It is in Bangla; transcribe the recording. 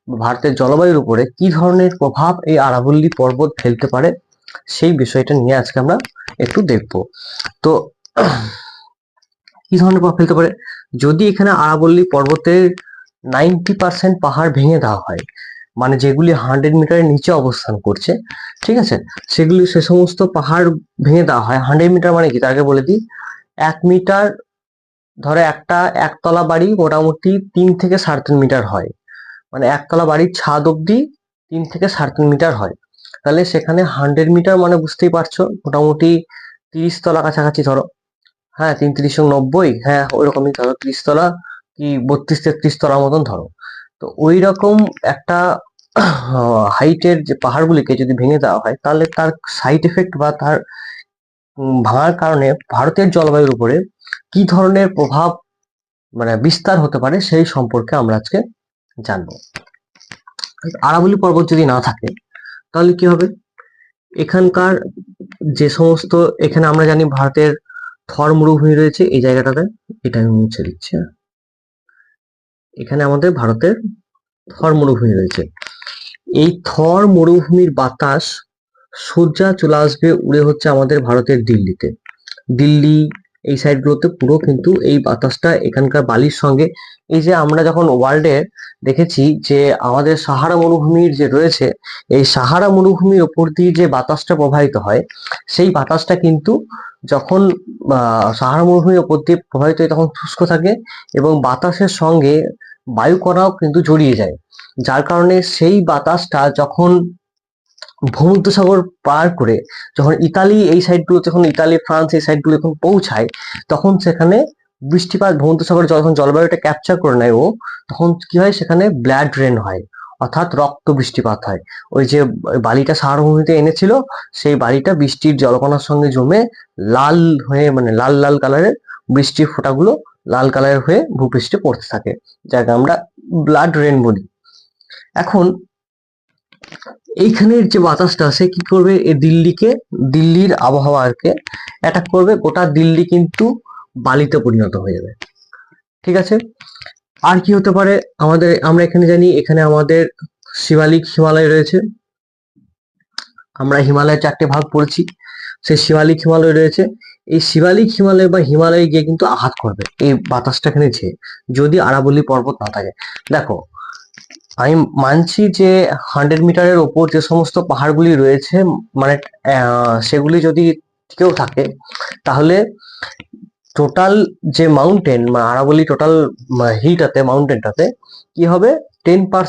ভারতের জলবায়ুর উপরে কি ধরনের প্রভাব এই আরাবল্লী পর্বত ফেলতে পারে, সেই বিষয়টা নিয়ে আজকে আমরা একটু দেখব। তো কি ধরনের প্রভাব ফেলতে পারে, যদি এখানে আরাবল্লী পর্বতের 90% পাহাড় ভেঙে দেওয়া হয়, মানে যেগুলি 100 মিটারের নিচে অবস্থান করছে, ঠিক আছে, সে সমস্ত পাহাড় ভেঙে দেওয়া হয়। 100 মিটার মানে কি তার আগে বলে দিই, 1 মিটার, ধরো একটা একতলা বাড়ি মোটামুটি 3 থেকে 3.5 মিটার হয়, মানে একতলা বাড়ির ছাদ অব্দি 3 থেকে 3.5 মিটার হয়। তাহলে সেখানে 100 মিটার মানে বুঝতেই পারছো মোটামুটি 30 তলা কাছাকাছি ধরো। হ্যাঁ, 3 3 90, হ্যাঁ ওইরকমই ধরো, 30 তলা কি 32 33 তলার মতন ধরো। তো ওই রকম একটা হাইটের যে পাহাড়গুলিকে যদি ভেঙে দেওয়া হয়, তাহলে তার সাইড এফেক্ট বা তার ভাঙার কারণে ভারতের জলবায়ুর উপরে কি ধরনের প্রভাব মানে বিস্তার হতে পারে, সেই সম্পর্কে আমরা আজকে জানবো। আরাবল্লী পর্বত যদি না থাকে তাহলে কি হবে, এখানকার যে সমস্ত, এখানে আমরা জানি ভারতের থর মরুভূমি রয়েছে এই জায়গাটাতে, এটা আমি মুছে দিচ্ছি। এখানে আমাদের ভারতের থর মরুভূমি রয়েছে। এই থর মরুভূমির বাতাস সোজা চলে আসবে উড়ে হচ্ছে আমাদের ভারতের দিল্লিতে। দিল্লি এই সাইড গুলোতে পুরো কিন্তু এই বাতাসটা এখানকার বালির সঙ্গে, এই যে আমরা যখন ওয়ার্ল্ডে দেখেছি যে আমাদের সাহারা মরুভূমির যে রয়েছে, এই সাহারা মরুভূমির ওপর দিয়ে যে বাতাসটা প্রবাহিত হয়, সেই বাতাসটা কিন্তু যখন সাহারা মরুভূমির ওপর দিয়ে প্রবাহিত হয় তখন শুষ্ক থাকে এবং বাতাসের সঙ্গে বায়ুকণাও কিন্তু জড়িয়ে যায়, যার কারণে সেই বাতাসটা যখন ভূমধ্যসাগর পার করে যখন ইতালি এই সাইডগুলো, যখন ইতালি ফ্রান্স এই সাইডগুলো যখন পৌঁছায়, তখন সেখানে বৃষ্টিপাত, ভূমধ্যসাগর যখন জলবায়ুটা ক্যাপচার করে নেয় ও, তখন কি হয় সেখানে ব্লাড রেন হয়, অর্থাৎ রক্ত বৃষ্টিপাত হয়। ওই যে বালিটা সাহারভূমিতে এনেছিল, সেই বালিটা বৃষ্টির জলকণার সঙ্গে জমে লাল হয়ে, মানে লাল লাল কালারের বৃষ্টির ফোঁটাগুলো লাল কালারের হয়ে ভূপৃষ্ঠে পড়তে থাকে, যাকে আমরা ব্লাড রেন বলি। এখন এইখানের যে বাতাসটা সে কি করবে, এই দিল্লির আবহাওয়াকে অ্যাটাক করবে, গোটা দিল্লি কিন্তু বালিতে পরিণত হয়ে যাবে। ঠিক আছে, আর কি হতে পারে, আমরা এখানে জানি এখানে আমাদের শিবালিক হিমালয় রয়েছে, আমরা হিমালয়ের 4টে ভাগ পড়েছি, সেই শিবালিক হিমালয় রয়েছে। এই শিবালিক হিমালয় বা হিমালয়ে গিয়ে কিন্তু আঘাত করবে এই বাতাসটা এখানে, যদি আরাবল্লী পর্বত না থাকে। দেখো, আমি মানছি যে 100 মিটারের ওপর যে সমস্ত পাহাড়গুলি রয়েছে, মানে সেগুলি যদি কেউ থাকে, তাহলে টোটাল যে মাউন্টেন, আরাবল্লী টোটাল হিলটাতে, মাউন্টেনটাতে কি হবে, 10%